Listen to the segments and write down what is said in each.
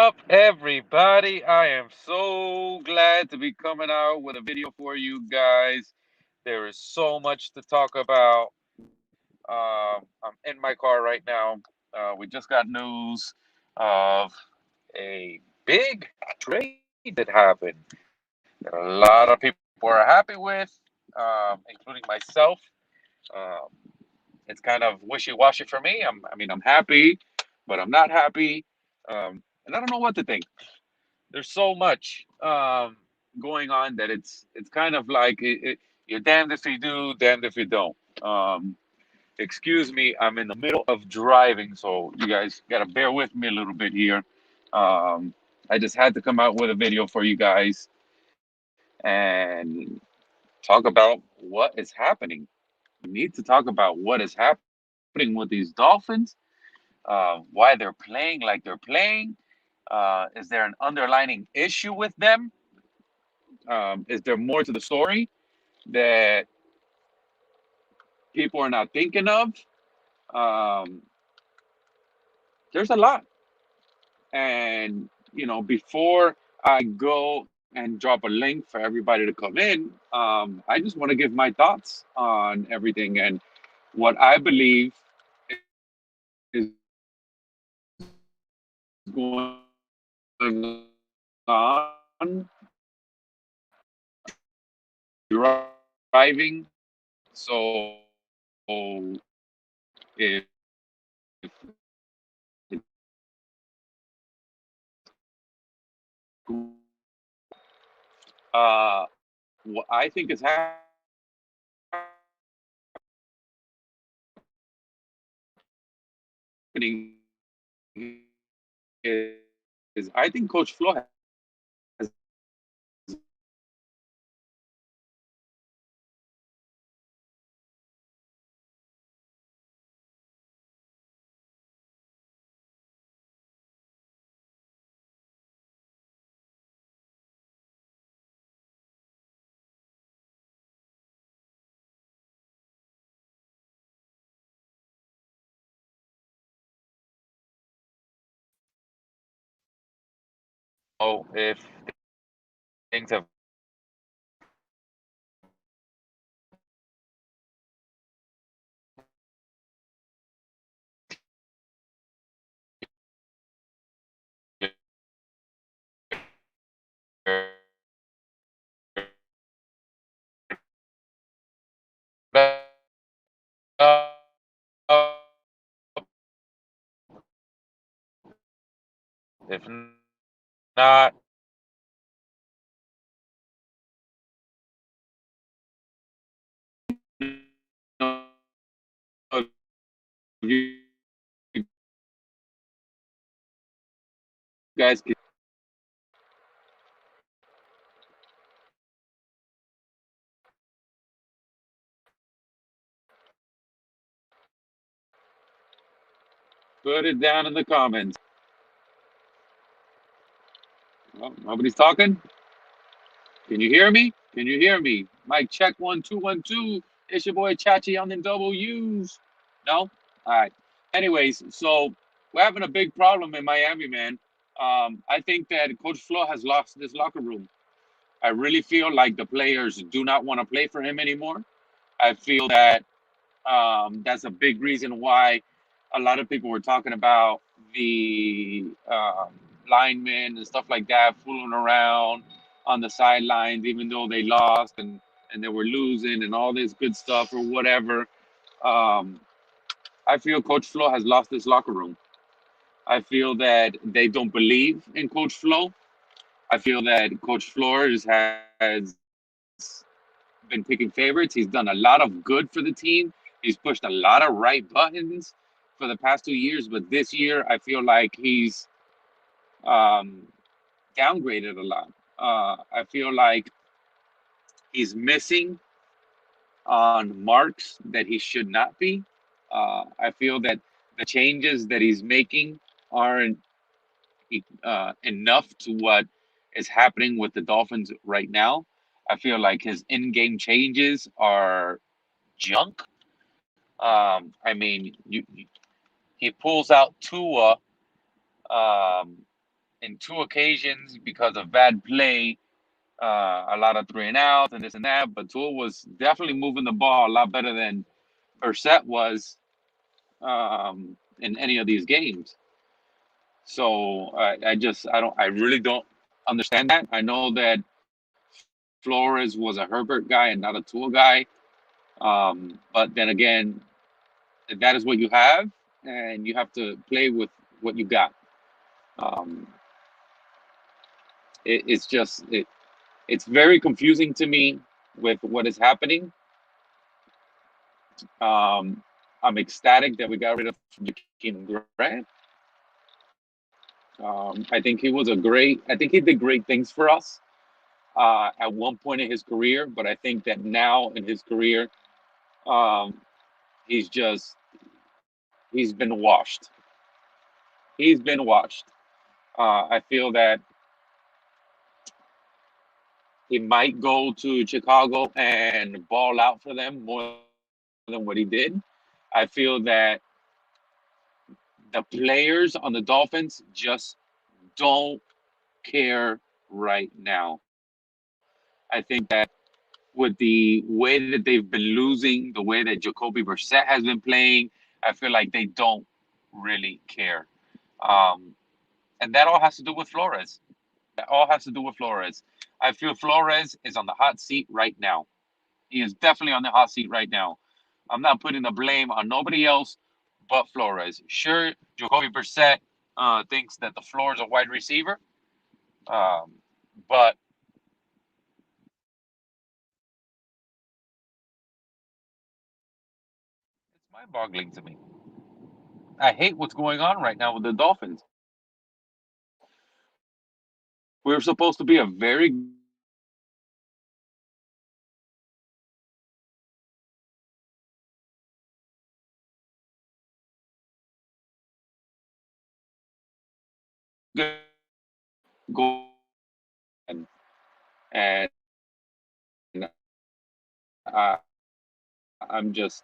up, everybody? I am so glad to be coming out with a video for you guys. There is so much to talk about. I'm in my car right now. We just got news of a big trade that happened that a lot of people are happy with, including myself. Um, it's kind of wishy-washy for me. I'm happy, but I'm not happy, and I don't know what to think. There's so much going on that it's kind of like you're damned if you do, damned if you don't. Um, Excuse me, I'm in the middle of driving, so you guys gotta bear with me a little bit here. Um, I just had to come out with a video for you guys and talk about what is happening. We need to talk about what is happening with these Dolphins, why they're playing like they're playing. Is there an underlining issue with them? Is there more to the story that people are not thinking of? Um, there's a lot. And, before I go and drop a link for everybody to come in, I just want to give my thoughts on everything and what I believe is going on. Driving, so if what I think is happening is I think Coach Flo has if things have if not, you guys can put it down in the comments. Well, nobody's talking. Can you hear me? Can you hear me? Mike check 1 2 1 2. It's your boy Chachi on the double U's. No? All right. Anyways, so we're having a big problem in Miami, man. I think that Coach Flo has lost this locker room. I really feel like the players do not want to play for him anymore. I feel that that's a big reason why a lot of people were talking about the linemen and stuff like that fooling around on the sidelines, even though they lost and they were losing and all this good stuff or whatever. Um, I feel Coach Flo has lost this locker room. I feel that they don't believe in Coach Flo. I feel that Coach Flores has been picking favorites. He's done a lot of good for the team. He's pushed a lot of right buttons for the past 2 years, but this year I feel like he's um, downgraded a lot. I feel like he's missing on marks that he should not be. I feel that the changes that he's making aren't enough to what is happening with the Dolphins right now. I feel like his in-game changes are junk. I mean, he pulls out Tua um, in two occasions because of bad play, a lot of 3 and outs and this and that. But Tua was definitely moving the ball a lot better than Brissett was in any of these games. So I really don't understand that. I know that Flores was a Herbert guy and not a Tua guy. But then again, that is what you have, and you have to play with what you got. Um, it's very confusing to me with what is happening. I'm ecstatic that we got rid of Jakeem Grant. I think he did great things for us at one point in his career, but I think that now in his career, um, he's just he's been washed. He's been washed. I feel that he might go to Chicago and ball out for them more than what he did. I feel that the players on the Dolphins just don't care right now. I think that with the way that they've been losing, the way that Jacoby Brissett has been playing, I feel like they don't really care. Um, and that all has to do with Flores. That all has to do with Flores. I feel Flores is on the hot seat right now. He is definitely on the hot seat right now. I'm not putting the blame on nobody else but Flores. Sure, Jacoby Brissett thinks that the floor is a wide receiver, um, but it's mind-boggling to me. I hate what's going on right now with the Dolphins. We're supposed to be a very good team. And I'm just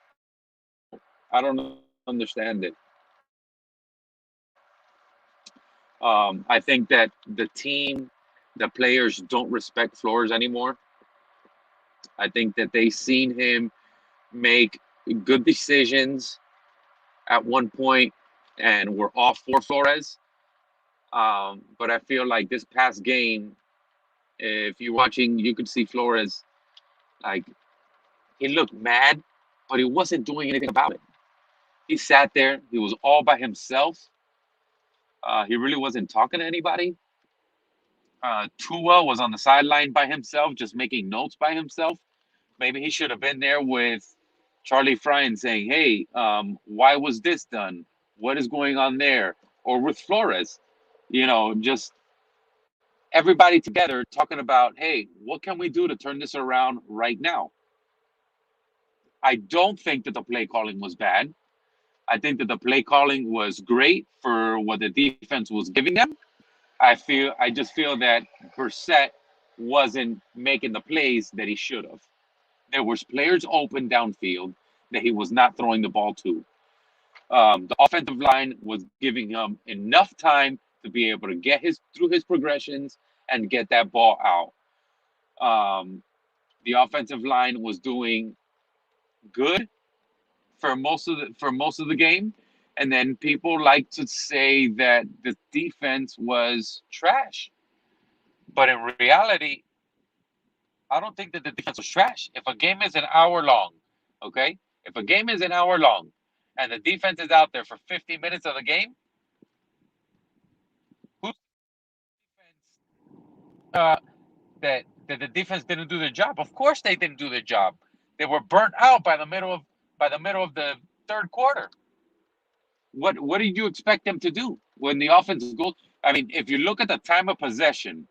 I don't understand it. I think that the team, the players don't respect Flores anymore. I think that they seen him make good decisions at one point and were off for Flores. But I feel like this past game, if you're watching, you could see Flores like he looked mad, but he wasn't doing anything about it. He sat there. He was all by himself. He really wasn't talking to anybody. Tua was on the sideline by himself, just making notes by himself. Maybe he should have been there with Charlie Fry and saying, "Hey, why was this done? What is going on there?" Or with Flores, just everybody together talking about, "Hey, what can we do to turn this around right now?" I don't think that the play calling was bad. I think that the play calling was great for what the defense was giving them. I just feel that Brissett wasn't making the plays that he should have. There was players open downfield that he was not throwing the ball to. The offensive line was giving him enough time to be able to get his through his progressions and get that ball out. Um, the offensive line was doing good for most of the game, and then people like to say that the defense was trash. But in reality, I don't think that the defense was trash. If a game is an hour long, okay, if a game is an hour long, and the defense is out there for 50 minutes of the game, who's uh, that the defense didn't do their job? Of course, they didn't do their job. They were burnt out by the middle of the third quarter. What did you expect them to do when the offense goes? I mean, if you look at the time of possession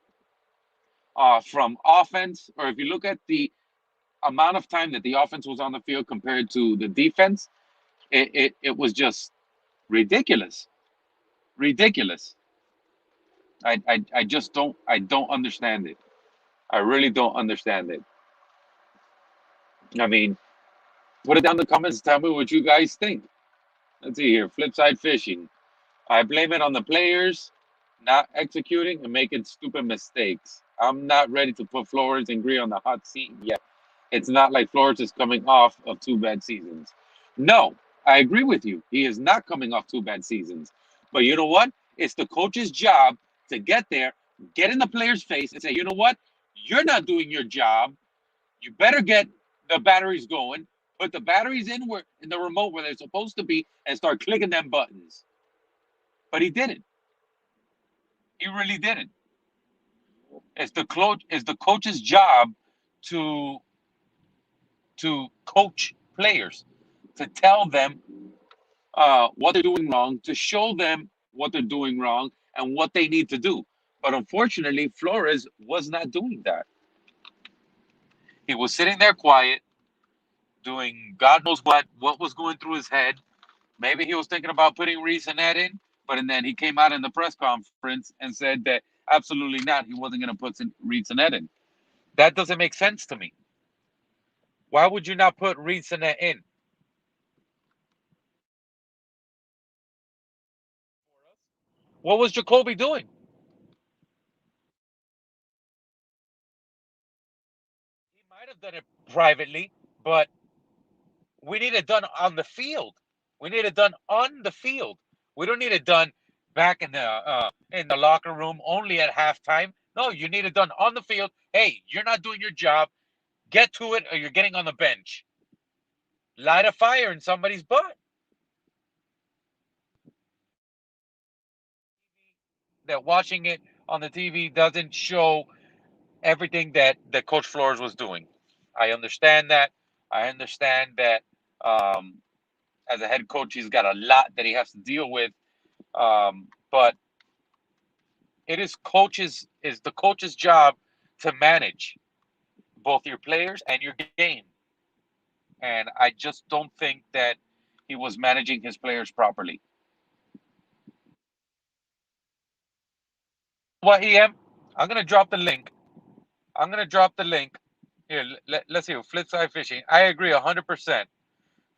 from offense, or if you look at the amount of time that the offense was on the field compared to the defense, it was just ridiculous, ridiculous. I just don't understand it. I really don't understand it. I mean, put it down in the comments. Tell me what you guys think. Let's see here. Flipside fishing. I blame it on the players. not executing and making stupid mistakes. I'm not ready to put Flores and Greer on the hot seat yet. It's not like Flores is coming off of two bad seasons. No, I agree with you. He is not coming off two bad seasons. But you know what? It's the coach's job to get there, get in the player's face, and say, you know what? You're not doing your job. You better get the batteries going. Put the batteries in the remote where they're supposed to be, and start clicking them buttons. But he didn't. He really didn't. It's the coach's job to coach players, to tell them what they're doing wrong, to show them what they're doing wrong and what they need to do. But unfortunately, Flores was not doing that. He was sitting there quiet, doing God knows what was going through his head. Maybe he was thinking about putting Reese and Ed in, but and then he came out in the press conference and said that absolutely not. He wasn't going to put Reese and Ed in. That doesn't make sense to me. Why would you not put Reese and Ed in? What was Jacoby doing? He might have done it privately, but we need it done on the field. We need it done on the field. We don't need it done back in the locker room only at halftime. No, you need it done on the field. Hey, you're not doing your job. Get to it, or you're getting on the bench. Light a fire in somebody's butt. That watching it on the TV doesn't show everything that Coach Flores was doing. I understand that. I understand that as a head coach, he's got a lot that he has to deal with. But is the coach's job to manage both your players and your game. And I just don't think that he was managing his players properly. What EM? I'm gonna drop the link. I'm gonna drop the link. Here, let's see. Flip side fishing. I agree 100%.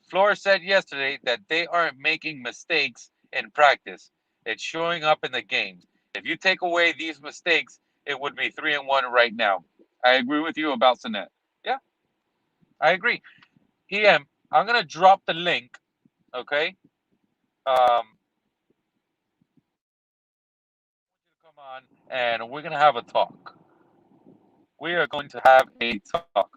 Flores said yesterday that they aren't making mistakes in practice. It's showing up in the games. If you take away these mistakes, it would be 3-1 right now. I agree with you about Sinet. Yeah, I agree. EM, I'm gonna drop the link. Okay. Come on, and we're gonna have a talk. We are going to have a talk.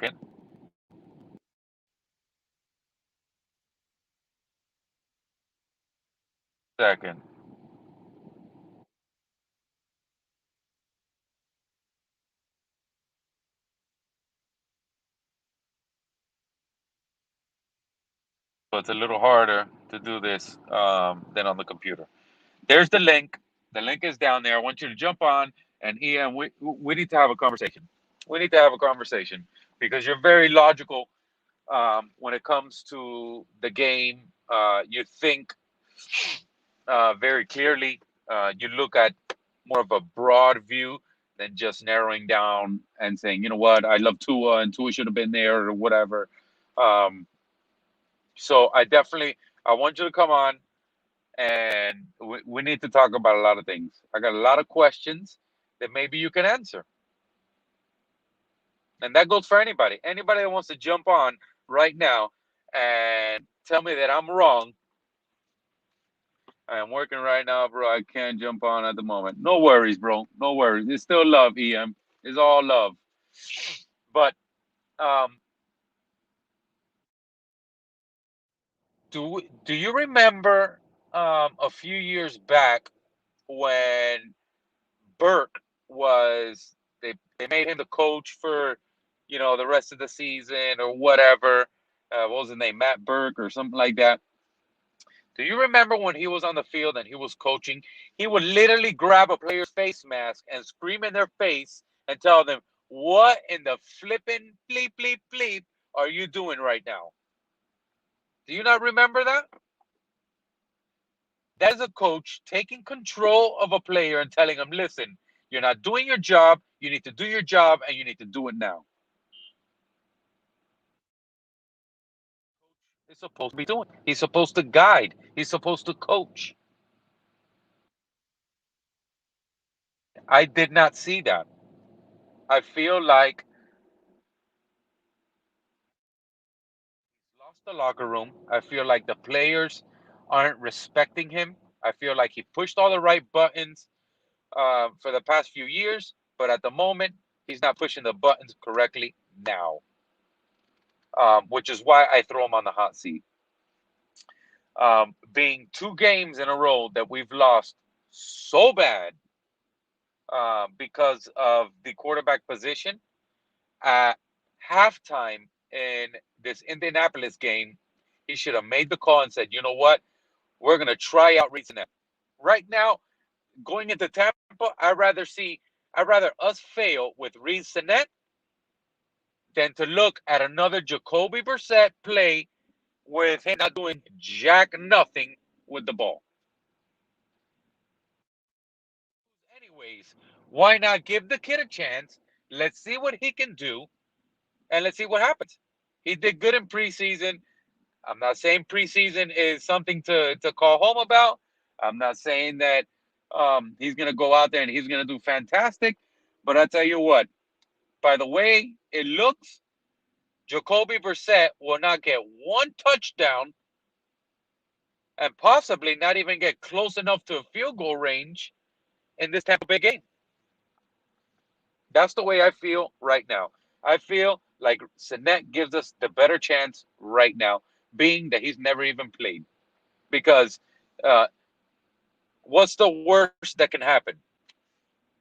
Okay. Second. So it's a little harder to do this than on the computer. There's the link. The link is down there. I want you to jump on, and Ian, we need to have a conversation. We need to have a conversation because you're very logical when it comes to the game. You think very clearly. You look at more of a broad view than just narrowing down and saying, you know what, I love Tua and Tua should have been there or whatever. Um, so I want you to come on and we need to talk about a lot of things. I got a lot of questions that maybe you can answer. And that goes for anybody. Anybody that wants to jump on right now and tell me that I'm wrong. I am working right now, bro. I can't jump on at the moment. No worries, bro. No worries. It's still love, EM. It's all love. But um, do you remember a few years back when Burke was they made him the coach for the rest of the season or whatever. What was his name? Matt Burke or something like that. Do you remember when he was on the field and he was coaching? He would literally grab a player's face mask and scream in their face and tell them, "What in the flippin' bleep bleep bleep are you doing right now?" Do you not remember that? That is a coach taking control of a player and telling him, "Listen, You're not doing your job. You need to do your job, and you need to do it now. He's supposed to be doing. He's supposed to guide. He's supposed to coach. I did not see that. I feel like he's lost the locker room. I feel like the players aren't respecting him. I feel like he pushed all the right buttons for the past few years, but at the moment, he's not pushing the buttons correctly now, which is why I throw him on the hot seat. Being 2 games in a row that we've lost so bad because of the quarterback position at halftime in this Indianapolis game, he should have made the call and said, you know what? We're going to try out Reed Sinnett. Right now, going into Tampa, I'd rather us fail with Reed Sinnett than to look at another Jacoby Brissett play with him not doing jack nothing with the ball. Anyways, why not give the kid a chance? Let's see what he can do, and let's see what happens. He did good in preseason. I'm not saying preseason is something to call home about. I'm not saying that he's going to go out there and he's going to do fantastic. But I tell you what, by the way it looks, Jacoby Brissett will not get one touchdown and possibly not even get close enough to a field goal range in this Tampa Bay game. That's the way I feel right now. I feel like Sinnett gives us the better chance right now, being that he's never even played. Because uh, what's the worst that can happen?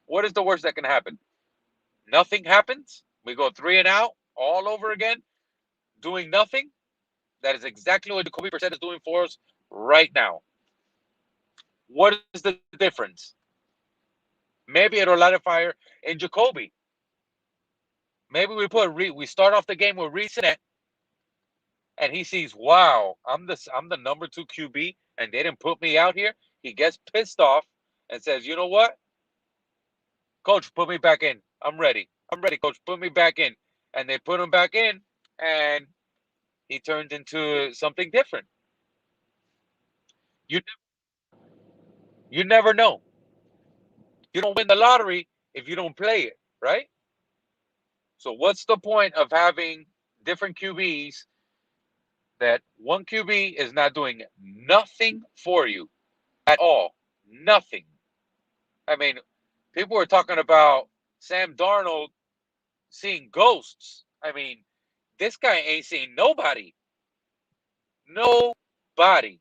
What is the worst that can happen? Nothing happens. We go 3-and-out all over again, doing nothing. That is exactly what Jacoby Brissett is doing for us right now. What is the difference? Maybe it'll light a fire in Jacoby. Maybe we start off the game with Reed Sinnett, and he sees, wow, I'm the number 2 QB, and they didn't put me out here. He gets pissed off and says, you know what, coach, put me back in. I'm ready. I'm ready, coach. Put me back in. And they put him back in, and he turned into something different. You you never know. You don't win the lottery if you don't play it, right? So what's the point of having different QBs that one QB is not doing nothing for you at all? Nothing. I mean, people were talking about Sam Darnold seeing ghosts. I mean, this guy ain't seen nobody. Nobody.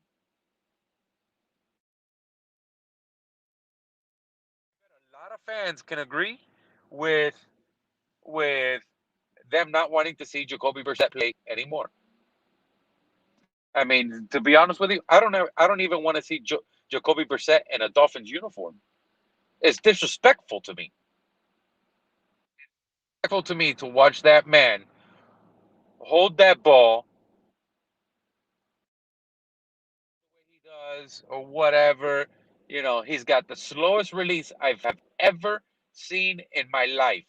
A lot of fans can agree with with them not wanting to see Jacoby Brissett play anymore. I mean, to be honest with you, I don't even want to see Jacoby Brissett in a Dolphins uniform. It's disrespectful to me. Disrespectful to me to watch that man hold that ball the way he does or whatever. You know, he's got the slowest release I've have ever seen in my life.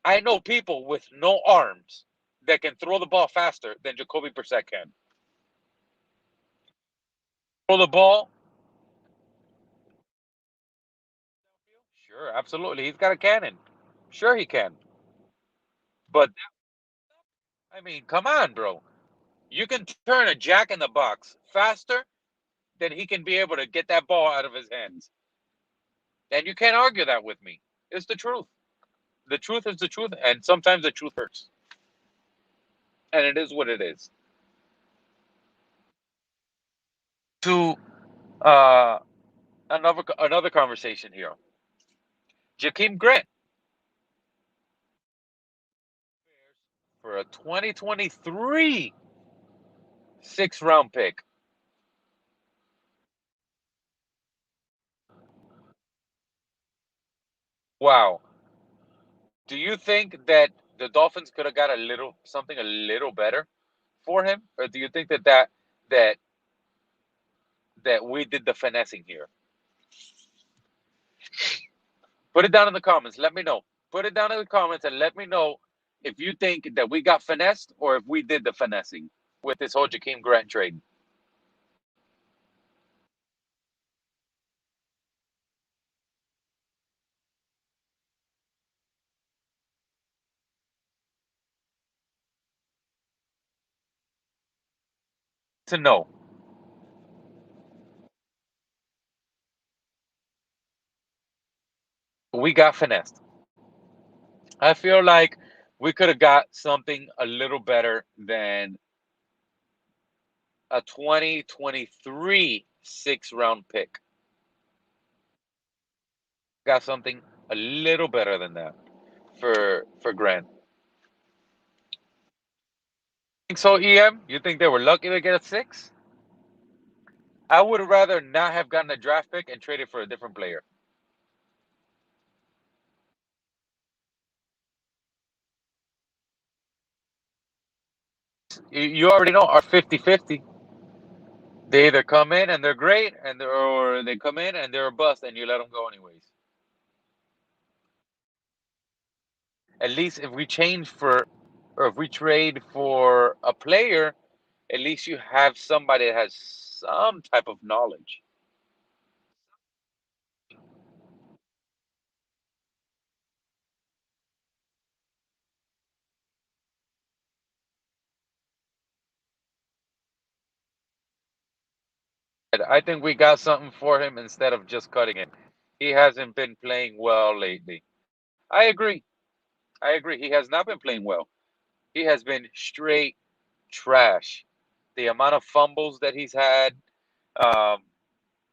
I know people with no arms that can throw the ball faster than Jacoby Brissett can. Throw the ball. Sure, absolutely. He's got a cannon. Sure, he can. But I mean, come on, bro. You can turn a jack in the box faster than he can be able to get that ball out of his hands. And you can't argue that with me. It's the truth. The truth is the truth, and sometimes the truth hurts. And it is what it is. To uh, another conversation here. Jakeem Grant for a 2023 6th-round pick. Wow. Do you think that the Dolphins could have got something a little better for him, or do you think that we did the finessing here? Put it down in the comments. Let me know. Put it down in the comments and let me know if you think that we got finessed or if we did the finessing with this whole Jakeem Grant trade. To know we got finessed. I feel like we could have got something a little better than a 2023 six-round pick. Got something a little better than that for Grant. Think so, EM? You think they were lucky to get a six? I would rather not have gotten a draft pick and traded for a different player. You already know our 50-50. They either come in and they're great, or they come in and they're a bust, and you let them go anyways. At least if we change for, or if we trade for a player, at least you have somebody that has some type of knowledge. And I think we got something for him instead of just cutting him. He hasn't been playing well lately. I agree. I agree. He has not been playing well. He has been straight trash. The amount of fumbles that he's had. Um,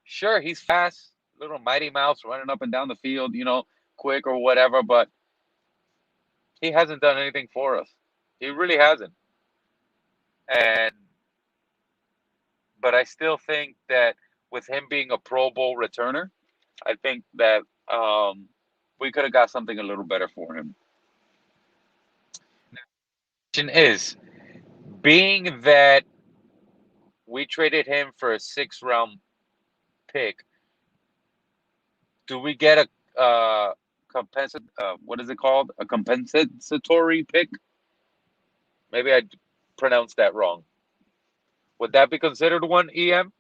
sure, he's fast, little mighty mouse running up and down the field, quick or whatever, but he hasn't done anything for us. He really hasn't. And but I still think that with him being a Pro Bowl returner, I think that we could have got something a little better for him. Question is, being that we traded him for a six-round pick, do we get a what is it called? A compensatory pick? Maybe I pronounced that wrong. Would that be considered one, EM?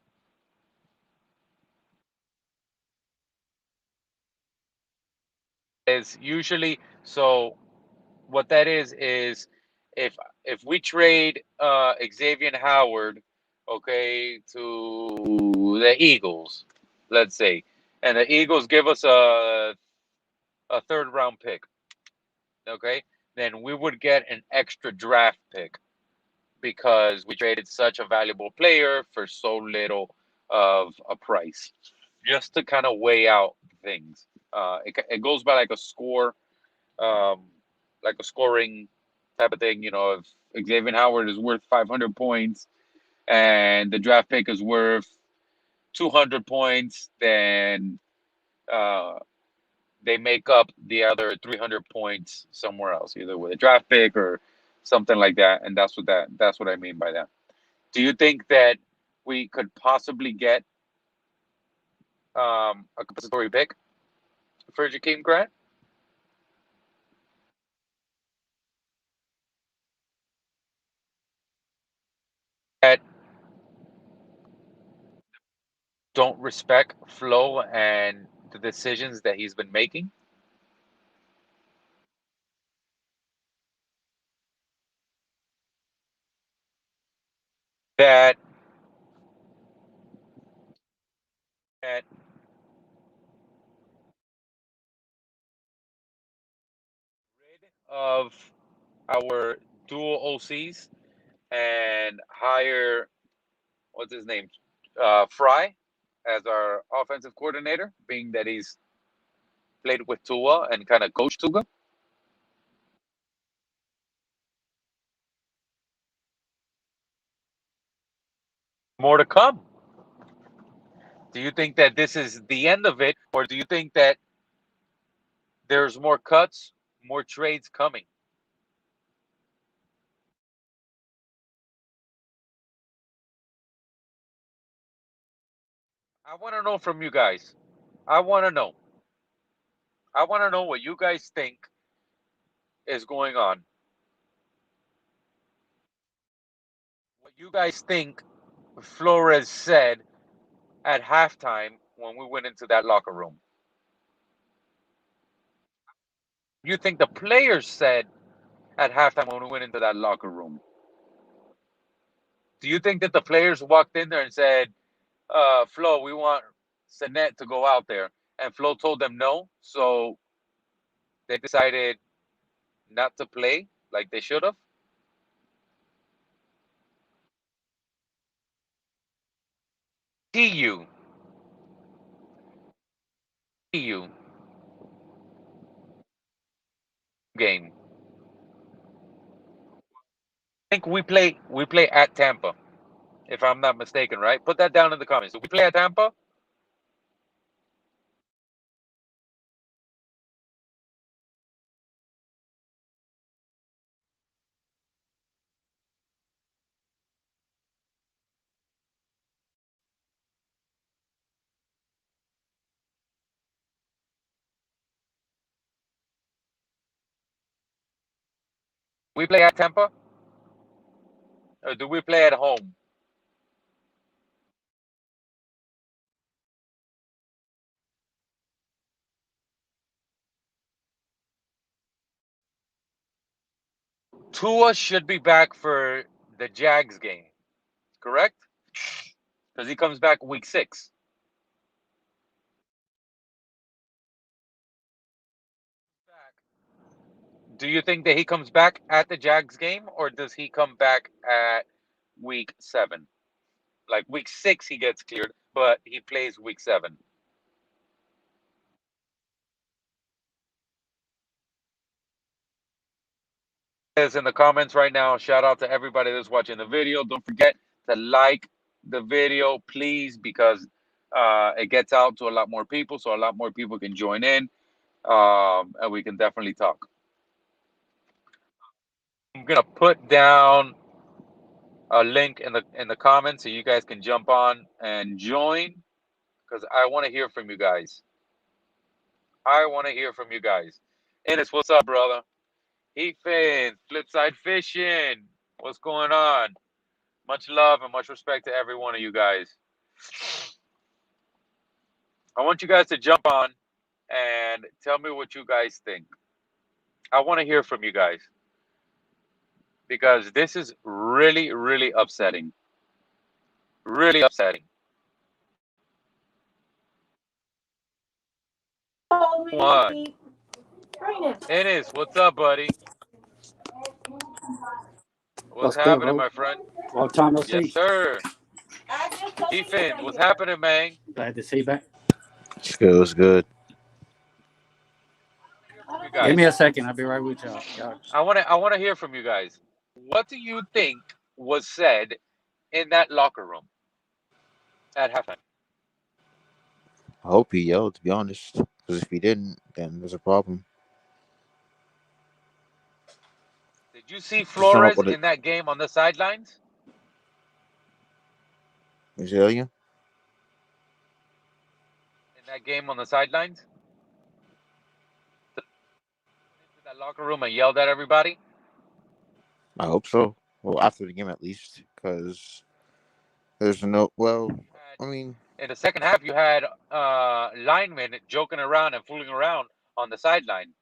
Is usually so. What that is if we trade Xavier Howard, okay, to the Eagles, let's say, and the Eagles give us a third round pick, okay, then we would get an extra draft pick because we traded such a valuable player for so little of a price, just to kind of weigh out things. It goes by um, like a scoring type of thing. If Xavier Howard is worth 500 points and the draft pick is worth 200 points, then uh, they make up the other 300 points somewhere else, either with a draft pick or something like that. And that's what I mean by that. Do you think that we could possibly get a compensatory pick for Jakeem Grant that don't respect flow and the decisions that he's been making? That that rid of our dual OCs and hire, what's his name, Fry, as our offensive coordinator, being that he's played with Tua and kind of coached Tua. More to come. Do you think that this is the end of it, or do you think that there's more cuts, more trades coming? I want to know from you guys. I want to know. I want to know what you guys think is going on. What you guys think Flores said at halftime when we went into that locker room. You think the players said at halftime when we went into that locker room? Do you think that the players walked in there and said, Flo, we want Sinet to go out there? And Flo told them no, so they decided not to play like they should have? TU. TU game. I think we play at Tampa, if I'm not mistaken, right? Put that down in the comments. Do we play at Tampa? We play at Tampa? Or do we play at home? Tua should be back for the Jags game, correct? Because he comes back week 6. Do you think that he comes back at the Jags game, or does he come back at week 7? Like week 6, he gets cleared, but he plays week 7. Is in the comments right now. Shout out to everybody that's watching the video. Don't forget to like the video, please, because it gets out to a lot more people, so a lot more people can join in, and we can definitely talk. I'm gonna put down a link in the comments so you guys can jump on and join because I want to hear from you guys. I want to hear from you guys. Ennis, what's up, brother? Ethan, Flipside Fishing, what's going on? Much love and much respect to every one of you guys. I want you guys to jump on and tell me what you guys think. I want to hear from you guys because this is really, really upsetting. Really upsetting. What? Ennis, what's up, buddy? What's What's good, happening, bro? my friend? Long time no Yes, see. sir. Ethan, what's happening, man? Glad to see you back. It's good. It's good. You Give me guys, a second. I'll be right with y'all. I want to hear from you guys. What do you think was said in that locker room at halftime? I hope he yelled, to be honest. Because if he didn't, then there's a problem. Did you see Just sum up Flores what it in that game on the sidelines? is. You? In that game on the sidelines? Into that locker room and yelled at everybody? I hope so. Well, after the game at least. Because there's no. Well, I mean, In the second half, you had linemen joking around and fooling around on the sideline.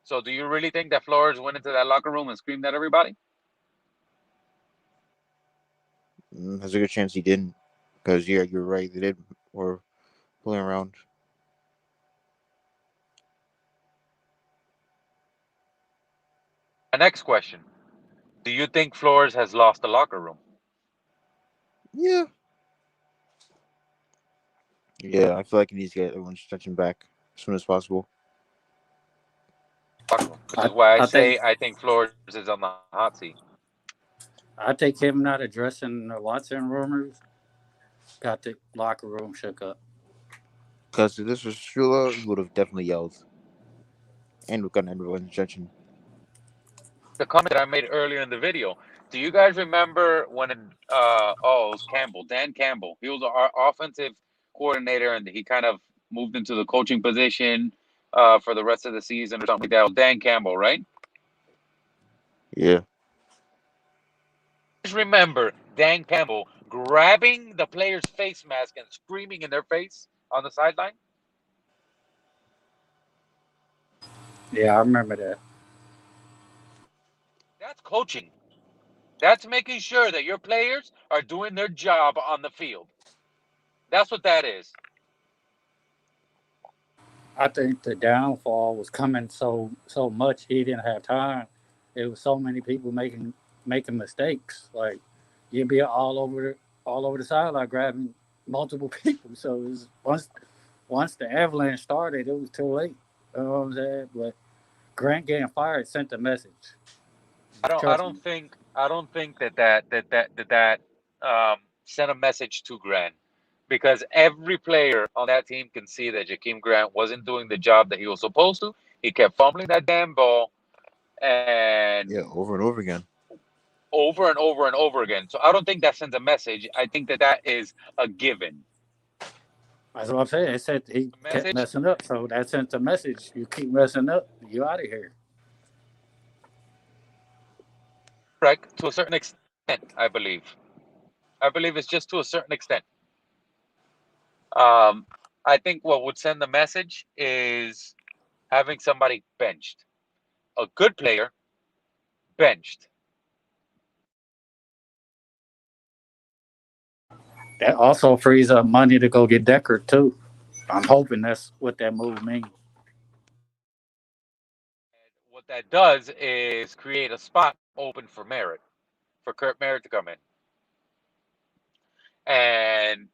So, do you really think that Flores went into that locker room and screamed at everybody? there's a good chance he didn't. Because, yeah, you're right. They did. Were fooling around. The next question: do you think Flores has lost the locker room? Yeah. Yeah, I feel like he needs to get everyone's attention back as soon as possible. Locker room, which I, is why I I think say I think Flores is on the hot seat. I think him not addressing the Watson rumors got the locker room shook up. Because if this was Shula, he would have definitely yelled. And would gotten everyone's attention. The comment that I made earlier in the video. Do you guys remember when it was Campbell, Dan Campbell? He was our offensive coordinator, and he kind of moved into the coaching position for the rest of the season or something like that. It was Dan Campbell, right? Yeah. Just remember Dan Campbell grabbing the player's face mask and screaming in their face on the sideline. Yeah, I remember that. That's coaching. That's making sure that your players are doing their job on the field. That's what that is. I think the downfall was coming so much he didn't have time. It was so many people making mistakes. Like you'd be all over the sideline grabbing multiple people. So it was once the avalanche started, it was too late. You know what I'm saying? But Grant getting fired sent a message. I Trust me. don't think that sent a message to Grant because every player on that team can see that Jakeem Grant wasn't doing the job that he was supposed to. He kept fumbling that damn ball and Yeah, over and over again. over and over and over again. So I don't think that sends a message. I think that that is a given. That's what I'm saying. It said he A kept message, messing up. So that sent a message. You keep messing up, you out of here. correct, to a certain extent, I believe. I believe it's just to a certain extent. Um, I think what would send the message is having somebody benched, a good player benched. That also frees up money to go get Decker too. I'm hoping that's what that move means. And what that does is create a spot open for Merritt, for Kurt Merritt to come in. And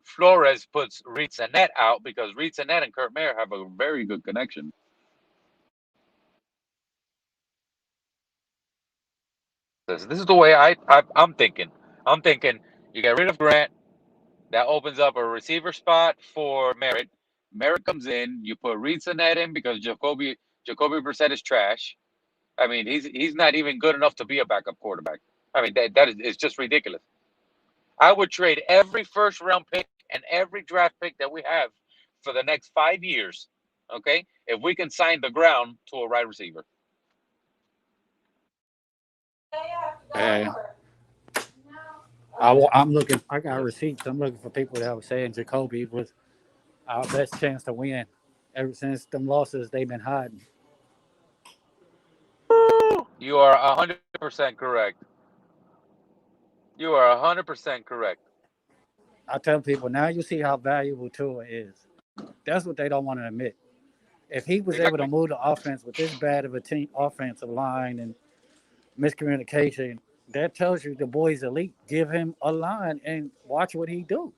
Flores puts Reed Sinet out because Reed Sinet and Kurt Merritt have a very good connection. This is the way I'm thinking. I'm thinking you get rid of Grant, that opens up a receiver spot for Merritt. Merritt comes in, you put Reed Sinet in because Jacoby Brissett is trash. I mean, he's not even good enough to be a backup quarterback. I mean, that is it's just ridiculous. I would trade every first round pick and every draft pick that we have for the next 5 years. Okay, if we can sign the ground to a wide receiver. And I'm looking. I got receipts. I'm looking for people that were saying Jacoby was our best chance to win. Ever since them losses, they've been hiding. You are 100% correct. You are 100% correct. I tell people now you see how valuable Tua is. That's what they don't want to admit. If he was able to Exactly. move the offense with this bad of a team offensive line and miscommunication, that tells you the boy's elite. Give him a line and watch what he do.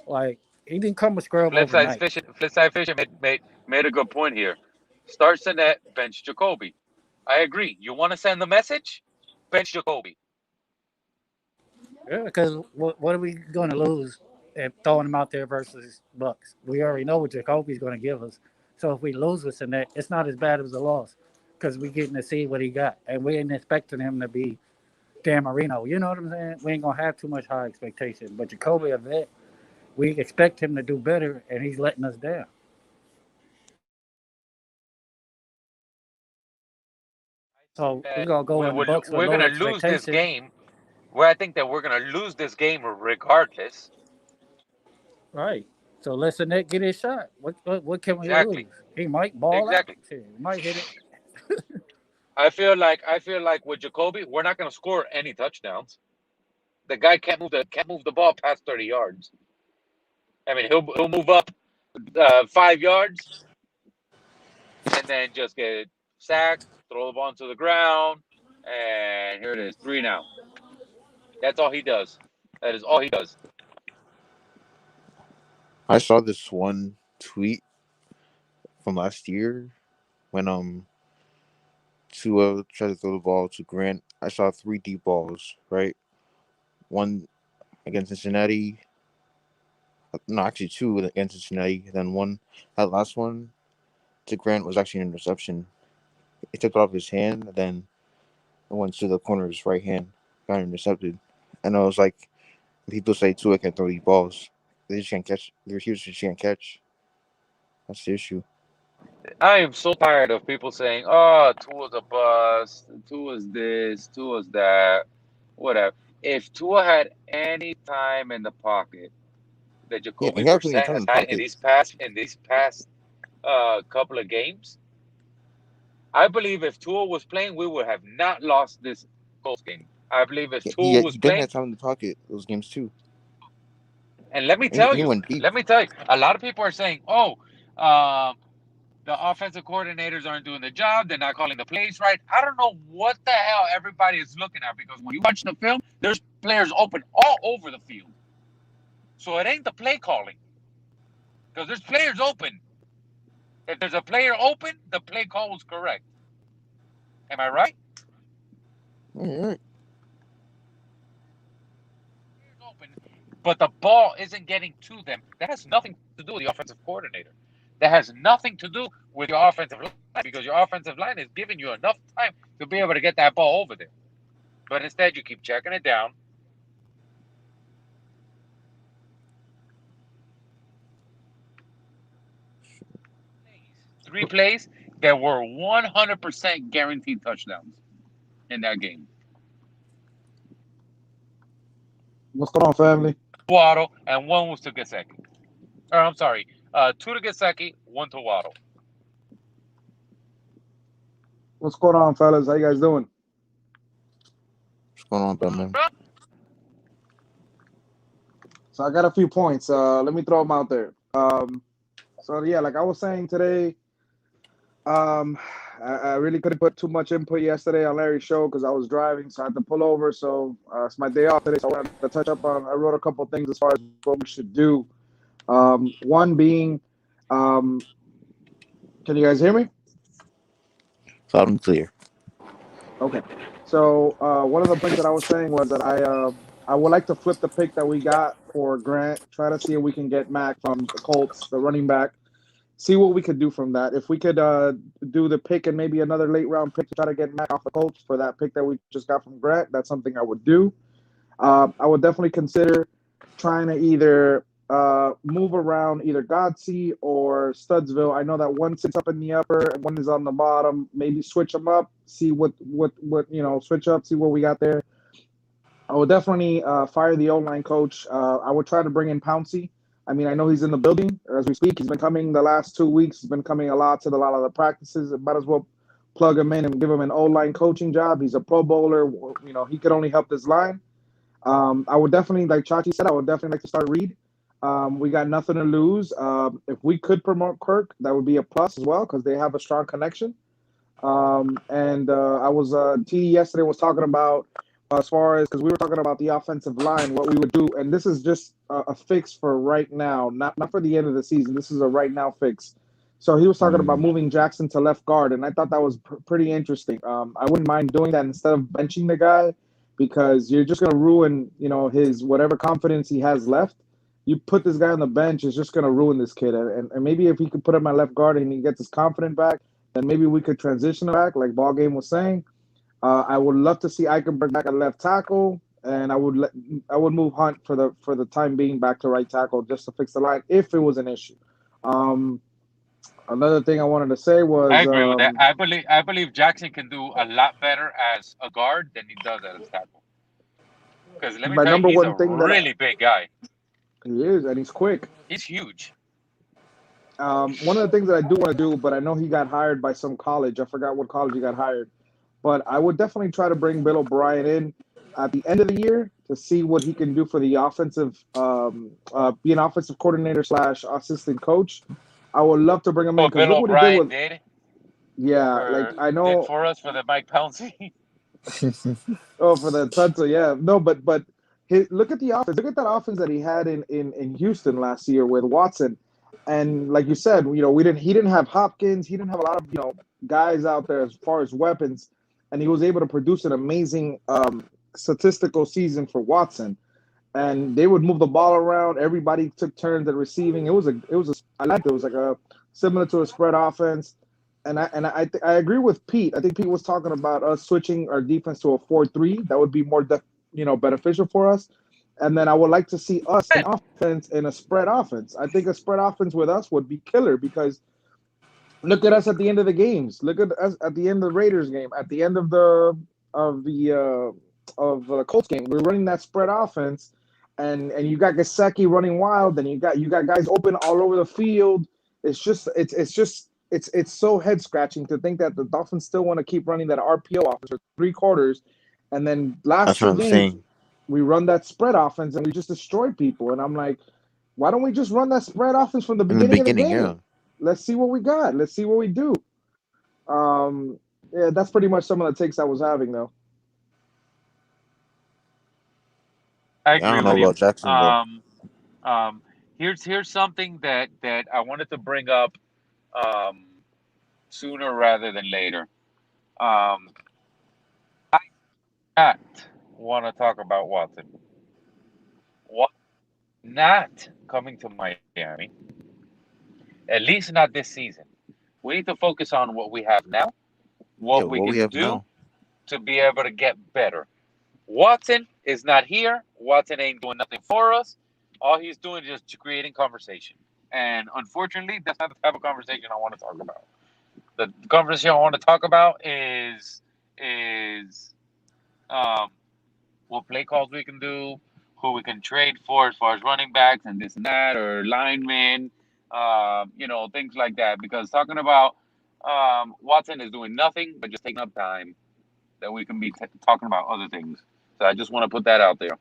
Like he didn't come a scrub overnight. Flip side fishing made a good point here. Start Sinet, bench Jacoby. I agree. You want to send the message? Bench Jacoby. Yeah, because what are we going to lose if throwing him out there versus Bucks? We already know what Jacoby's going to give us. So if we lose with Sinet, it's not as bad as a loss because we getting to see what he got, and we ain't expecting him to be Dan Marino. You know what I'm saying? We ain't gonna have too much high expectation. But Jacoby, a vet, we expect him to do better, and he's letting us down. So we're gonna go in the Bucks with We're low gonna lose this expectations, game. Where I think that we're gonna lose this game regardless. right? So let Sinet get his shot. What can we lose? Exactly. He might ball out. Exactly. Shit, he might hit it. I feel like with Jacoby, we're not gonna score any touchdowns. The guy can't move the ball past 30 yards. I mean, he'll move up 5 yards and then just get sacked, throw the ball into the ground, and here it is, three now. That's all he does. That is all he does. I saw this one tweet from last year when Tua tried to throw the ball to Grant. I saw three deep balls, right? One against Cincinnati. No, actually two against Cincinnati. Then one, that last one to Grant was actually an interception. He took it off his hand, and then it went to the corner of his right hand, got intercepted. And I was like, people say Tua can throw these balls. They just can't catch. The receivers just can't catch. That's the issue. I am so tired of people saying, "Oh, Tua's a bust. Tua's this. Tua's that. Whatever." If Tua had any time in the pocket that Yeah, he Jacoby had plenty of Brissett time in has the had in pocket. these past couple of games, I believe if Tua was playing, we would have not lost this Colts game. I believe if Yeah, Tua was he definitely playing, had time in the pocket those games too. and let me And tell he you, went deep. a lot of people are saying, "Oh, um, the offensive coordinators aren't doing the job. They're not calling the plays right." I don't know what the hell everybody is looking at because when you watch the film, there's players open all over the field. So it ain't the play calling because there's players open. If there's a player open, the play call was correct. Am I right? All right. Players open, but the ball isn't getting to them. That has nothing to do with the offensive coordinator. That has nothing to do with your offensive line because your offensive line is giving you enough time to be able to get that ball over there. But instead, you keep checking it down. Three plays that were 100% guaranteed touchdowns in that game. What's going on, family? Waddle and one was to Gesicki. Or I'm sorry, two to Gesicki, one to Waddle. What's going on, fellas? How you guys doing? What's going on, Batman? So I got a few points. Let me throw them out there. So yeah, like I was saying today, um, I really couldn't put too much input yesterday on Larry's show because I was driving, so I had to pull over. So it's my day off today, so I wanted to touch up on. I wrote a couple things as far as what we should do. One being, um, can you guys hear me? Loud and clear. Okay. So one of the points that I was saying was that I would like to flip the pick that we got for Grant, try to see if we can get Mac from the Colts, the running back, see what we could do from that. If we could do the pick and maybe another late round pick to try to get Mac off the Colts for that pick that we just got from Grant, that's something I would do. I would definitely consider trying to either move around either Godsey or Studsville. I know that one sits up in the upper and one is on the bottom. Maybe switch them up, see what switch up, see what we got there. I would definitely fire the O-line coach. I would try to bring in Pouncey. I mean, I know he's in the building as we speak. He's been coming the last 2 weeks. He's been coming a lot to a lot of the practices. Might as well plug him in and give him an O-line coaching job. He's a Pro Bowler. He could only help this line. I would definitely, like Chachi said, I would definitely like to start Reed. We got nothing to lose. If we could promote Kirk, that would be a plus as well because they have a strong connection. And I was T yesterday was talking about as far as because we were talking about the offensive line, what we would do, and this is just a fix for right now, not for the end of the season. This is a right now fix. So he was talking about Mm. moving Jackson to left guard, and I thought that was pretty interesting. I wouldn't mind doing that instead of benching the guy because you're just going to ruin, his whatever confidence he has left. You put this guy on the bench, it's just going to ruin this kid. And maybe if he could put him at left guard and he gets his confidence back, then maybe we could transition him back, like Ball Game was saying. I would love to see Eichenberg back at left tackle, and I would move Hunt for the time being back to right tackle just to fix the line if it was an issue. Um, Another thing I wanted to say I was agree with that. I believe Jackson can do a lot better as a guard than he does as a tackle. Because let me my tell you, number he's a one thing that really big guy. he is, and he's quick. He's huge. One of the things that I do want to do, but I know he got hired by some college. I forgot what college he got hired, but I would definitely try to bring Bill O'Brien in at the end of the year to see what he can do for the offensive, be an offensive coordinator slash assistant coach. I would love to bring him in What because Bill look what he did O'Brien with, did yeah, like for I did know, for us for the Mike Pouncey. oh, for the Tunsil, yeah, no, but look at the offense, look at that offense that he had in Houston last year with Watson, and like you said, he didn't have Hopkins, he didn't have a lot of guys out there as far as weapons, and he was able to produce an amazing statistical season for Watson. And they would move the ball around. Everybody took turns at receiving. It was a I liked it. It was like a similar to a spread offense. And I agree with Pete. I think Pete was talking about us switching our defense to a 4-3. That would be more beneficial for us. And then I would like to see us in offense in a spread offense. I think a spread offense with us would be killer because Look at us at the end of the games. Look at us at the end of the Raiders game. At the end of the Colts game, we're running that spread offense, and you got Gasecki running wild, and you got guys open all over the field. It's so head scratching to think that the Dolphins still want to keep running that RPO offense for 3 quarters, and then last That's what two I'm games saying. we run that spread offense and we just destroy people. And I'm like, why don't we just run that spread offense from the In the beginning of the beginning, yeah. game? Let's see what we got. Let's see what we do. Yeah, that's pretty much some of the takes I was having, though. I Yeah, I agree don't know with you. about Jacksonville. Um, here's something that I wanted to bring up um, sooner rather than later. Um, not want to talk about Watson. What not coming to Miami? At least not this season. We need to focus on what we have now, Yeah, what we what we can have do now. to be able to get better. Watson is not here. Watson ain't doing nothing for us. All he's doing is just creating conversation. And unfortunately, that's not the type of conversation I want to talk about. The conversation I want to talk about is um, what play calls we can do, who we can trade for as far as running backs and this and that, or linemen, things like that. Because talking about Watson is doing nothing but just taking up time that we can be talking about other things. So I just want to put that out there.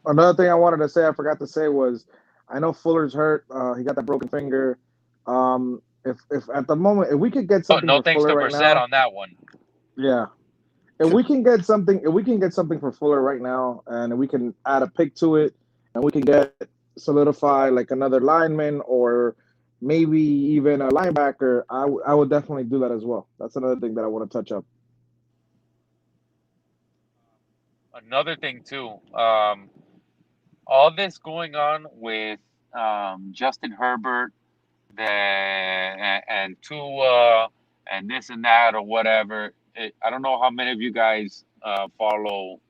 Another thing I wanted to say, I forgot to say, was I know Fuller's hurt. He got that broken finger. If at the moment, if we could get Oh, something no for thanks Fuller to right Brissett now, on that one. yeah. If we can get something for Fuller right now, and if we can add a pick to it, and we can get solidify like another lineman or maybe even a linebacker, I would definitely do that as well. That's another thing that I want to touch up. Another thing too, all this going on with Justin Herbert, and Tua, and this and that or whatever. I don't know how many of you guys follow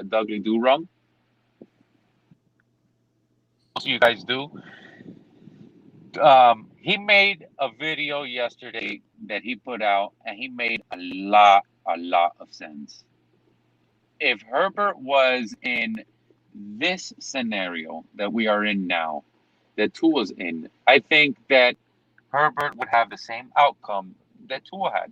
Dudley Durham. Most of you guys do. He made a video yesterday that he put out, and he made a lot of sense. If Herbert was in this scenario that we are in now, that Tua's in, I think that Herbert would have the same outcome that Tua had.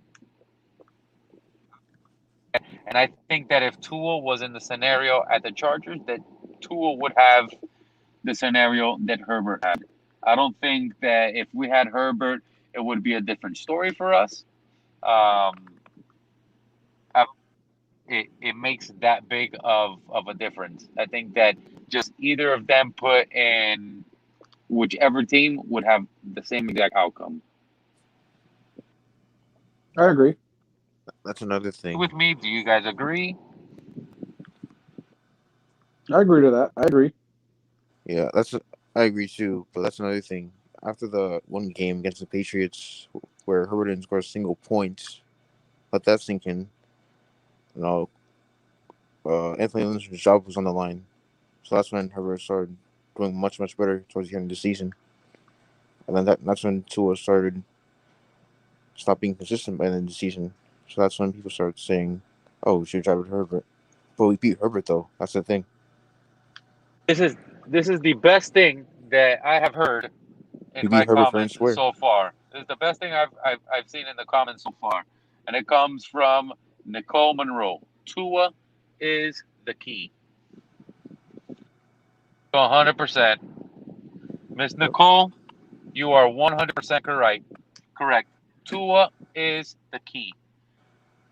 And I think that if Tua was in the scenario at the Chargers, that Tua would have the scenario that Herbert had. I don't think that if we had Herbert, it would be a different story for us. Um, it makes that big of a difference. I think that just either of them put in whichever team would have the same exact outcome. I agree. That's another thing. With me, do you guys agree? I agree to that. I agree. Yeah, I agree too. But that's another thing. After the one game against the Patriots, where Herbert didn't score a single point, let that sink in. You know, Anthony Lynn's job was on the line, so that's when Herbert started doing much much better towards the end of the season. And then that's when Tua started stop being consistent by the end of the season. So that's when people started saying, "Oh, we should try with Herbert." But we beat Herbert though. That's the thing. This is this is the best thing that I have heard We in beat my Herbert fair and comments square. so far. This is the best thing I've seen in the comments so far, and it comes from Nicole Monroe. Tua is the key. 100%. Miss Yep. Nicole, you are 100% correct. Correct. Tua is the key.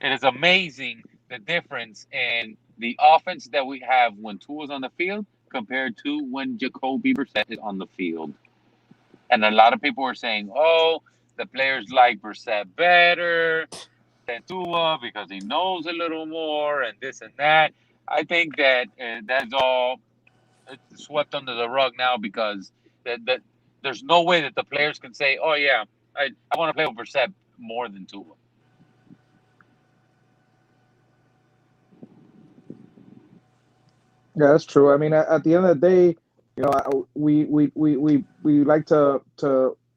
It is amazing the difference in the offense that we have when Tua's on the field compared to when Jacoby Brissett is on the field. And a lot of people were saying, "Oh, the players like Brissett better than Tua because he knows a little more and this and that." I think that that's all swept under the rug now because that there's no way that the players can say, "Oh yeah, I want to play with Brissett more than Tua." Yeah, that's true. I mean, at the end of the day, we like to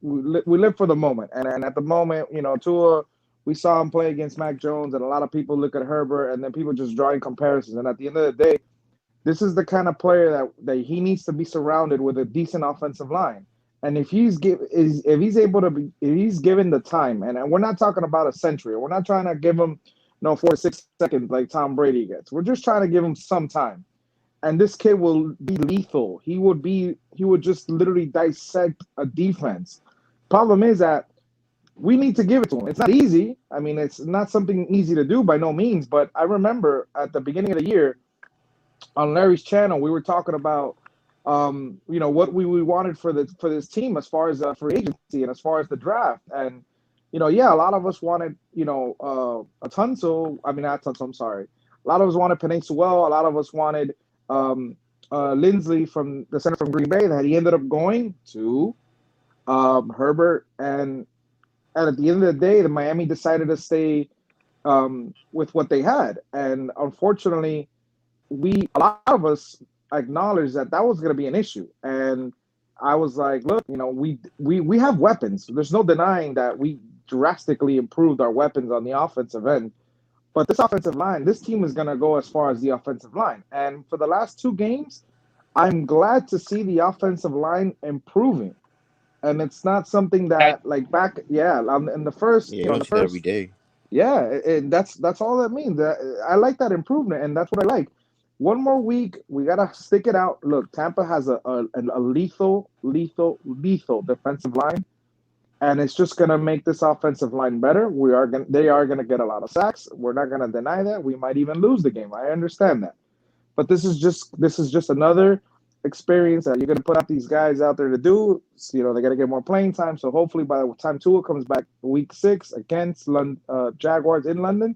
we live for the moment, and at the moment, Tua, we saw him play against Mac Jones, and a lot of people look at Herbert, and then people just drawing comparisons. And at the end of the day, this is the kind of player that he needs to be surrounded with a decent offensive line. And if he's able to be, if he's given the time, and we're not talking about a century, we're not trying to give him 4 to 6 seconds like Tom Brady gets. We're just trying to give him some time. And this kid will be lethal. He would just literally dissect a defense. Problem is that we need to give it to him. It's not easy. I mean, it's not something easy to do by no means. But I remember at the beginning of the year on Larry's channel, we were talking about what we wanted for this team as far as free agency and as far as the draft. And yeah, a lot of us wanted a Tunsil. I mean, not Tunsil. I'm sorry. A lot of us wanted Penei Sewell. A lot of us wanted Lindsley from the center from Green Bay. That he ended up going to Herbert, and at the end of the day, the Miami decided to stay with what they had, and unfortunately, a lot of us acknowledged that was going to be an issue. And I was like, look, we have weapons. There's no denying that we drastically improved our weapons on the offensive end. But this offensive line, this team is going to go as far as the offensive line. And for the last 2 games, I'm glad to see the offensive line improving. And it's not something that like back, in the first, Yeah, you don't see that every day. yeah, and that's all that means. I like that improvement, and that's what I like. One more week, we gotta stick it out. Look, Tampa has a lethal defensive line, and it's just gonna make this offensive line better. They are gonna get a lot of sacks. We're not gonna deny that. We might even lose the game. I understand that, but this is just another experience that you're gonna put out these guys out there to do. So, they gotta get more playing time. So hopefully, by the time Tua comes back week 6 against Jaguars in London,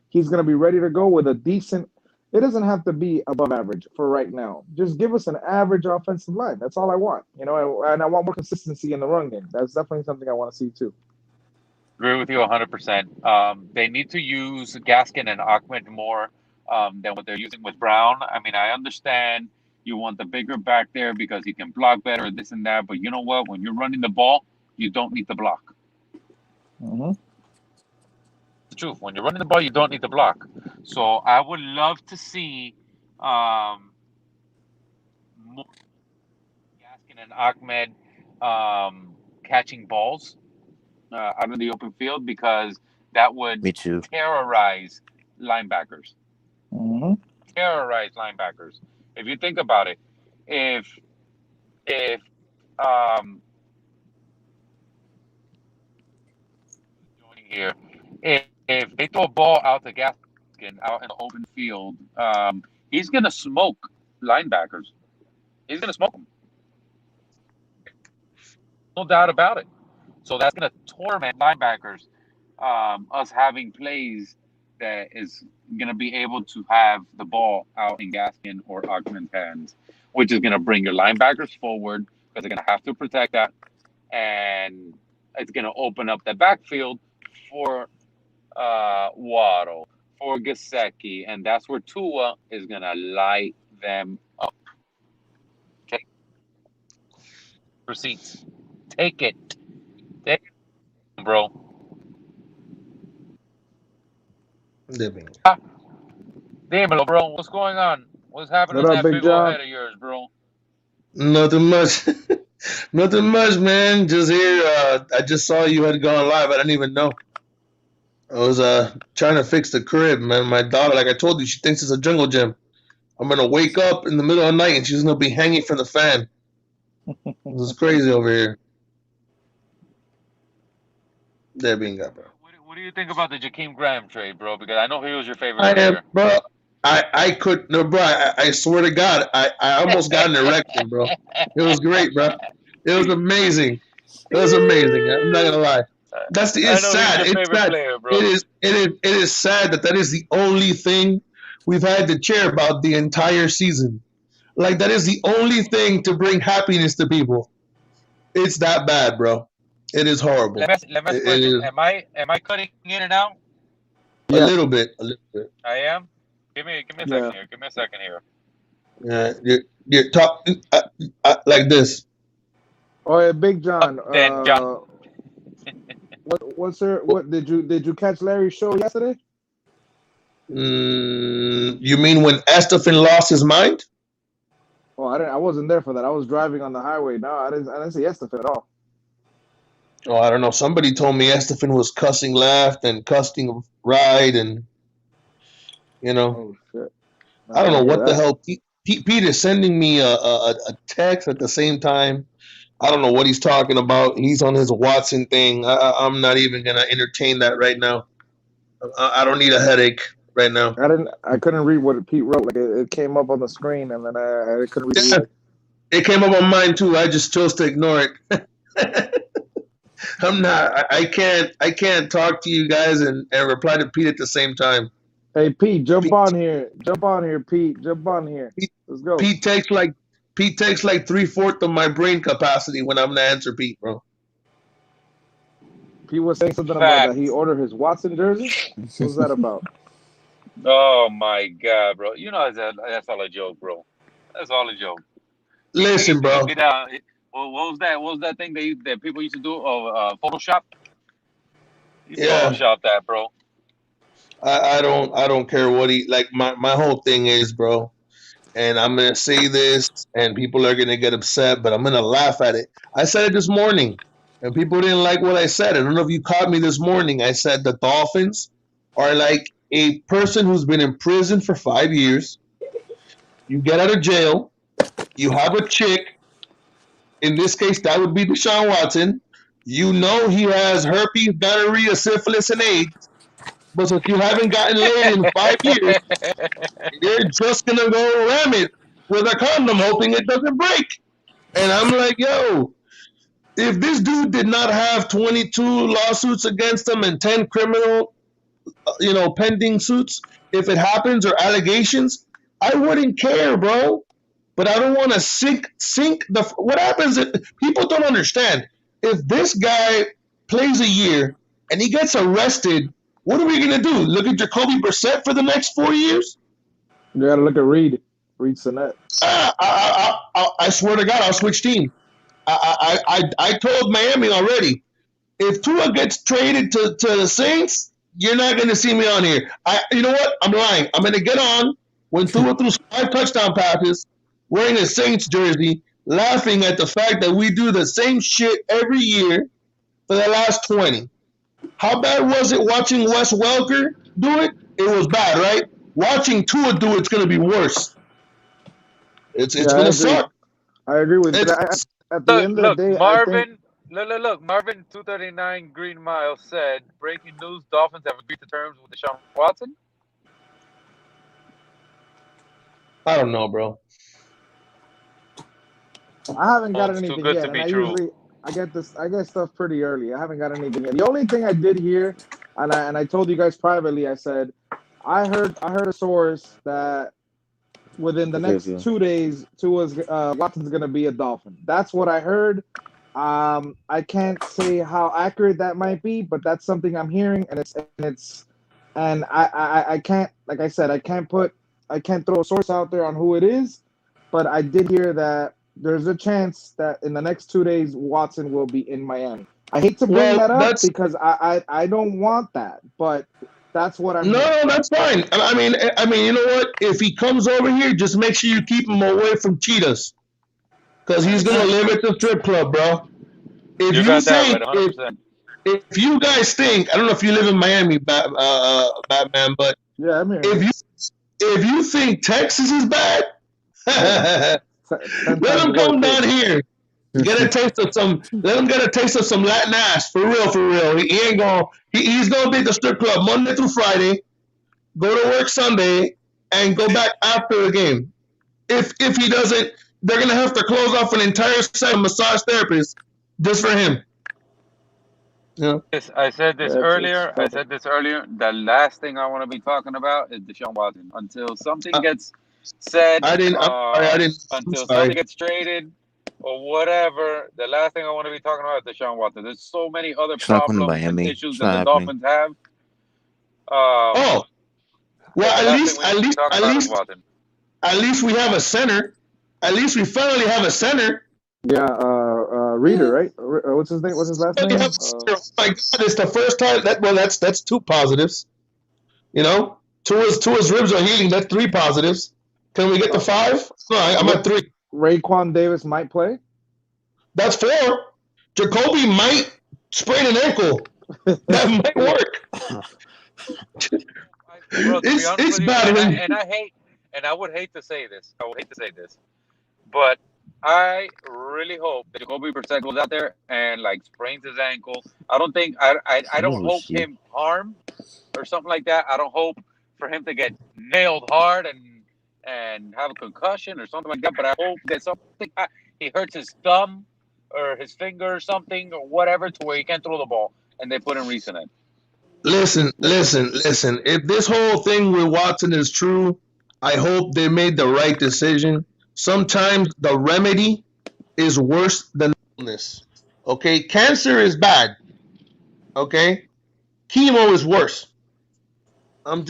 he's gonna be ready to go with a decent. It doesn't have to be above average for right now. Just give us an average offensive line. That's all I want. And I want more consistency in the run game. That's definitely something I want to see too. Agree with you 100%. They need to use Gaskin and Ahmed more than what they're using with Brown. I mean, I understand you want the bigger back there because he can block better, this and that. But you know what? When you're running the ball, you don't need to block. Mm-hmm. The truth. When you're running the ball, you don't need to block. So I would love to see more Gaskin and Ahmed catching balls out in the open field, because that would Me too. terrorize linebackers. Mm-hmm. Terrorize linebackers. If you think about it, if um joining here, if they throw a ball out to Gaskin out in the open field, he's gonna smoke linebackers. He's gonna smoke them. No doubt about it. So that's gonna torment linebackers. Us having plays that is gonna be able to have the ball out in Gaskin or Augment's hands, which is gonna bring your linebackers forward because they're gonna have to protect that, and it's gonna open up the backfield for Waddle, for Gasecki, and that's where Tua is gonna light them up. Okay, receipts. Take it, bro. Dímelo, bro. What's going on? What's happening What in up, that Big big old John? head of yours, bro? Nothing much. Nothing much, man. Just here. I just saw you had gone live. I didn't even know. I was trying to fix the crib, man. My daughter, like I told you, she thinks it's a jungle gym. I'm gonna wake up in the middle of the night and she's gonna be hanging from the fan. This is crazy over here. There being got, bro. What do you think about the Jakeem Graham trade, bro? Because I know he was your favorite I am, player. bro. I could no, bro. I swear to God, I almost got an erection, bro. It was great, bro. It was amazing. It was amazing. I'm not gonna lie. I It's know he's sad. your It's favorite sad. player, bro. It is sad that is the only thing we've had to cheer about the entire season. Like that is the only thing to bring happiness to people. It's that bad, bro. It is horrible. Let me ask a It question. is Am I cutting in and out? a Yes. little bit. A little bit. I am. Give me a Yeah. second here. Give me a second here. Yeah, you're talk like this. Oh, yeah, Big John. Then John. What did you catch Larry's show yesterday? You mean when Estefan lost his mind? Oh, I didn't. I wasn't there for that. I was driving on the highway. No, I didn't. I didn't see Estefan at all. Oh, I don't know. Somebody told me Estefan was cussing left and cussing right, and you know, Oh shit! I I don't know didn't hear what the that. hell. Pete is sending me a text at the same time. I don't know what he's talking about. He's on his Watson thing. I'm not even gonna entertain that right now. I don't need a headache right now. I didn't. I couldn't read what Pete wrote. Like it came up on the screen, and then I couldn't read it Yeah, either. it came up on mine too. I just chose to ignore it. I'm not. I can't talk to you guys and reply to Pete at the same time. Hey Pete, jump Pete, on here. Jump on here, Pete. Jump on here. Pete, Let's go. Pete takes like 3/4 of my brain capacity when I'm gonna answer Pete, bro. Pete was saying something about that he Facts. ordered his Watson jersey. What's that about? Oh my God, bro. You know that's all a joke, bro. That's all a joke. Listen, He bro. did what was that? What was that thing that people used to do? Oh, Photoshop. He Yeah, Photoshop that, bro. I don't care what he like. My whole thing is, bro. And I'm gonna say this, and people are gonna get upset, but I'm gonna laugh at it. I said it this morning, and people didn't like what I said. I don't know if you caught me this morning. I said the Dolphins are like a person who's been in prison for 5 years. You get out of jail, you have a chick. In this case, that would be Deshaun Watson. You know he has herpes, gonorrhea, syphilis, and AIDS. But since you haven't gotten laid in 5 years, you're just gonna go ram it with a condom, hoping it doesn't break. And I'm like, yo, if this dude did not have 22 lawsuits against him and 10 criminal, pending suits, if it happens or allegations, I wouldn't care, bro. But I don't want to sink the. What happens if people don't understand? If this guy plays a year and he gets arrested, what are we gonna do? Look at Jacoby Brissett for the next 4 years? You gotta look at Reed Sinet. I swear to God, I'll switch team. I told Miami already. If Tua gets traded to the Saints, you're not going to see me on here. You know what? I'm lying. I'm going to get on when Tua throws 5 touchdown passes, wearing a Saints jersey, laughing at the fact that we do the same shit every year for the last 20. How bad was it watching Wes Welker do it? It was bad, right? Watching Tua do it's going to be worse. It's Yeah, going I to agree. suck. I agree with you. It's But at the end of the Look, day, I think Marvin. Look, Marvin 239 Green Mile said, breaking news, Dolphins have agreed to terms with Deshaun Watson. I don't know, bro. I haven't Oh, gotten it's too anything good yet, to and be true. I get stuff pretty early. I haven't got anything yet. The only thing I did hear, and I told you guys privately, I said I heard a source that within the Okay, next so 2 days, Watson's gonna be a Dolphin. That's what I heard. I can't say how accurate that might be, but that's something I'm hearing, and I can't, like I said, I can't throw a source out there on who it is, but I did hear that there's a chance that in the next 2 days Watson will be in Miami. I hate to bring Well, that up that's because I don't want that, but that's what I'm hearing. no, that's fine. You know what? If he comes over here, just make sure you keep him away from cheetahs, because he's gonna I, live at the strip club, bro. If You you got that think right, 100%. if you guys think, I don't know if you live in Miami, Batman, but yeah, I'm if hearing you if you think Texas is bad, you. let 10 times him come worse. down here. Get a taste of some. Let him get a taste of some Latin ass for real, for real. He ain't gonna. He's gonna be at the strip club Monday through Friday. Go to work Sunday and go back after the game. If he doesn't, they're gonna have to close off an entire set of massage therapists just for him. Yeah. I said this It's earlier. I tough. said this earlier. The last thing I want to be talking about is Deshaun Watson until something I, gets said. I didn't. I'm sorry. I didn't. I'm Until sorry. something gets traded or whatever. The last thing I want to be talking about is Deshaun Watson. There's so many other it's not coming to problems and Miami. issues It's that not the happening. Dolphins have. Um, Oh well, that the at last thing least we need to be talking about is Watson. at least we have a center. At least we finally have a center. Yeah, Reader, right? What's his name? What's his last name? Oh my God! It's the first time that's two positives. You know, Tua's ribs are healing. That's three positives. Can we get to five? No, I'm at three. Raekwon Davis might play. That's four. Jacoby might sprain an ankle. That might work. Bro, to be honest It's with you, bad. I would hate to say this. But I really hope that Jacoby Brissett goes out there and like sprains his ankle. I don't think I don't hope him harm or something like that. I don't hope for him to get nailed hard and have a concussion or something like that. But I hope that something he hurts his thumb or his finger or something or whatever to where he can't throw the ball and they put in Reason in. Listen. If this whole thing with Watson is true, I hope they made the right decision. Sometimes the remedy is worse than illness. Okay, cancer is bad. Okay, chemo is worse. I'm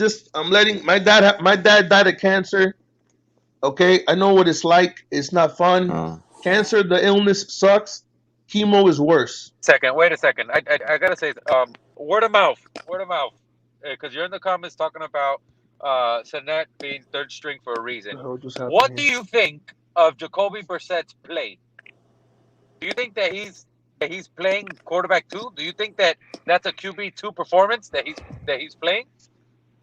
letting my dad died of cancer. Okay, I know what it's like. It's not fun. Cancer, the illness sucks. Chemo is worse. Wait a second. I gotta say, word of mouth, because you're in the comments talking about Sinet being third string for a reason. What do you think of Jacoby Brissett's play? Do you think that he's playing quarterback two? Do you think that that's a QB two performance that he's playing?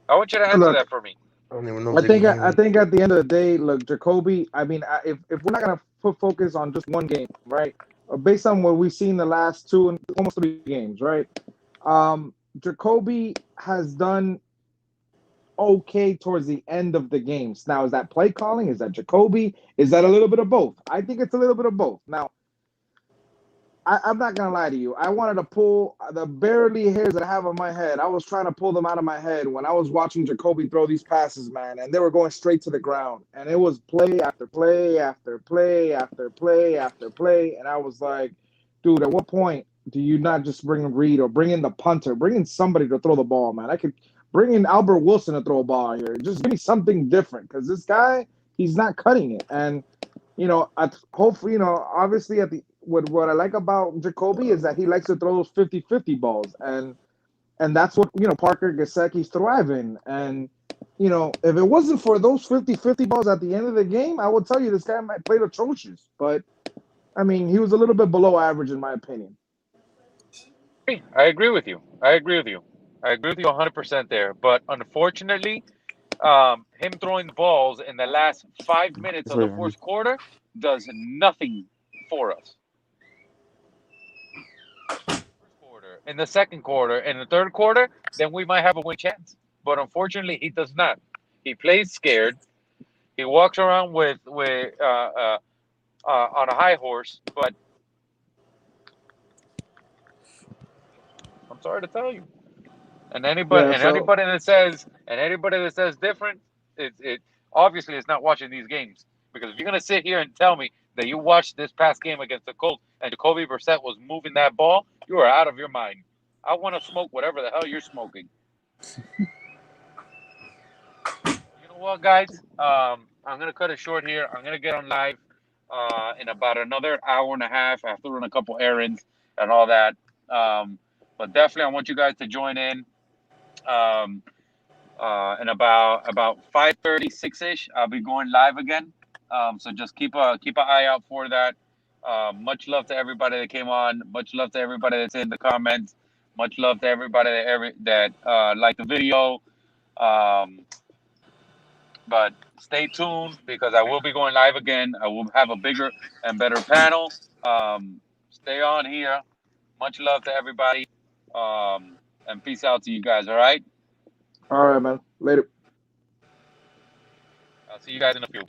I want you to answer that for me. I don't even know. I think at the end of the day, look, Jacoby. I mean, if we're not gonna put focus on just one game, right? Based on what we've seen the last two and almost three games, right? Jacoby has done okay towards the end of the games. Now, is that play calling? Is that Jacoby? Is that a little bit of both? I think it's a little bit of both. Now, I'm not gonna lie to you. I wanted to pull the barely hairs that I have on my head. I was trying to pull them out of my head when I was watching Jacoby throw these passes, man, and they were going straight to the ground. And it was play after play after play after play after play. And I was like, dude, at what point do you not just bring in Reed or bring in the punter, bring in somebody to throw the ball, man? I could bring in Albert Wilson to throw a ball here. Just give me something different because this guy, he's not cutting it. And hopefully, obviously what I like about Jacoby is that he likes to throw those 50-50 balls, and that's what Parker Gesicki's thriving. And if it wasn't for those 50-50 balls at the end of the game, I would tell you this guy might play atrocious. But I mean, he was a little bit below average in my opinion. I agree with you. 100% there. But unfortunately, him throwing the balls in the last 5 minutes of the fourth quarter does nothing for us. In the second quarter, in the third quarter, then we might have a win chance. But unfortunately, he does not. He plays scared. He walks around with on a high horse. But I'm sorry to tell you. And anybody that says different, it obviously is not watching these games. Because if you're gonna sit here and tell me that you watched this past game against the Colts and Jacoby Brissett was moving that ball, you are out of your mind. I want to smoke whatever the hell you're smoking. You know what, guys? I'm gonna cut it short here. I'm gonna get on live in about another hour and a half. I have to run a couple errands and all that. But definitely, I want you guys to join in. In about 5:36ish, I'll be going live again. So just keep an eye out for that. Much love to everybody that came on. Much love to everybody that's in the comments. Much love to everybody that liked the video. But stay tuned because I will be going live again. I will have a bigger and better panel. Stay on here. Much love to everybody. And peace out to you guys. All right. All right, man. Later. I'll see you guys in a few.